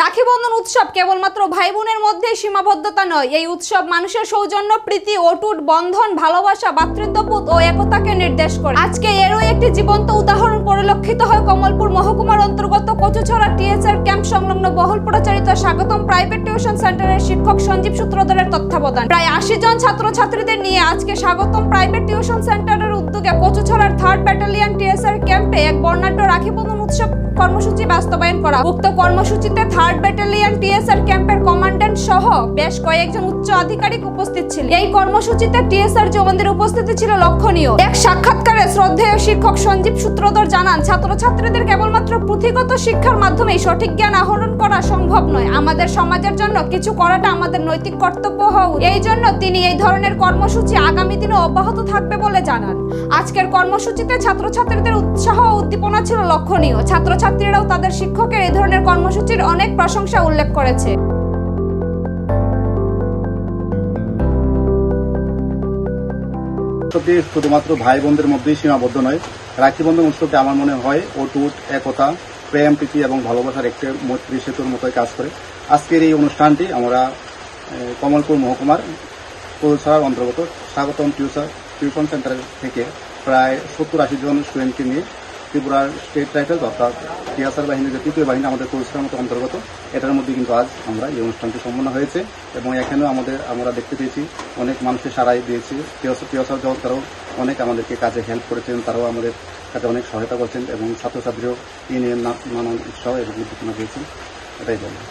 রাখি বন্ধন উৎসব কেবলমাত্র ভাই বোনের মধ্যেই সীমাবদ্ধতা নয়। এই উৎসব মানুষের সৌজন্য, প্রীতি, অটুট বন্ধন, ভালোবাসা, ভ্রাতৃত্ববোধ ও একতাকে নির্দেশ করে। আজকে এরও একটি জীবন্ত উদাহরণ পরিলক্ষিত হয় কমলপুর মহকুমার অন্তর্গত কচুছড়া টিএসআর ক্যাম্প সংলগ্ন বহুল প্রচারিত স্বাগতম প্রাইভেট টিউশন সেন্টারের শিক্ষক সঞ্জীব সূত্রধরের তত্ত্বাবধান। প্রায় 80 জন ছাত্রছাত্রীদের নিয়ে আজকে স্বাগতম প্রাইভেট টিউশন সেন্টারের উদ্যোগে কচুছড়ার 3rd ব্যাটালিয়ন টিএসআর ক্যাম্পে এক বর্ণাঢ্য রাখি বন্ধন উৎসব কর্মসূচি বাস্তবায়ন করা। উক্ত কর্মসূচিতে 3rd ব্যাটালিয়ন টিএসআর ক্যাম্পের কমান্ড্যান্ট সহ বেশ কয়েকজন উচ্চ আধিকারিক উপস্থিত ছিলেন। এই কর্মসূচিতে টিএসআর জওয়ানদের উপস্থিতি ছিল লক্ষণীয়। এক সাক্ষাৎকারে শ্রদ্ধেয় শিক্ষক সঞ্জীব সূত্রধর জানান, ছাত্রছাত্রীদের কেবলমাত্র পুঁথিগত শিক্ষার মাধ্যমেই সঠিক জ্ঞান আহরণ করা সম্ভব নয়। আমাদের সমাজের জন্য কিছু করাটা আমাদের নৈতিক কর্তব্য হওয়া উচিত। এই জন্য তিনি এই ধরনের কর্মসূচি আগামী দিনে অব্যাহত থাকবে বলে জানান। আজকের কর্মসূচিতে ছাত্রছাত্রীদের উৎসাহ ও উদ্দীপনা ছিল লক্ষণীয়। ছাত্রছাত্রীরাও তাদের শিক্ষকের এই ধরনের কর্মসূচির অনেক প্রশংসা উল্লেখ করেছে। শুধুমাত্র ভাই বোনদের মধ্যেই সীমাবদ্ধ নয়। রাখি বন্ধন উৎসবটি আমার মনে হয় অটুট, একতা, প্রেম, প্রীতি এবং ভালোবাসার একটি মৈত্রী সেতুর মতোই কাজ করে। আজকের এই অনুষ্ঠানটি আমরা কমলপুর মহকুমার কচুছড়ার অন্তর্গত স্বাগতম টিউশন সেন্টার থেকে প্রায় 70-80 জন স্টুডেন্টকে নিয়ে ত্রিপুরার স্টেট রাইফেলস অর্থাৎ টিএসআর বাহিনীর যে তৃতীয় বাহিনী আমাদের কচুছড়ার মতো অন্তর্গত, এটার মধ্যে কিন্তু আজ আমরা এই অনুষ্ঠানটি সম্পন্ন হয়েছে এবং এখানেও আমরা দেখতে পেয়েছি অনেক মানুষের সাড়াই দিয়েছি। টিএসআর যখন তারাও অনেক আমাদেরকে কাজে হেল্প করেছেন, তারাও আমাদের কাজে অনেক সহায়তা করছেন এবং ছাত্রছাত্রীও এই নিয়ে নানান উৎসাহ এবং উদ্দীপনা দিয়েছেন। এটাই বলবো।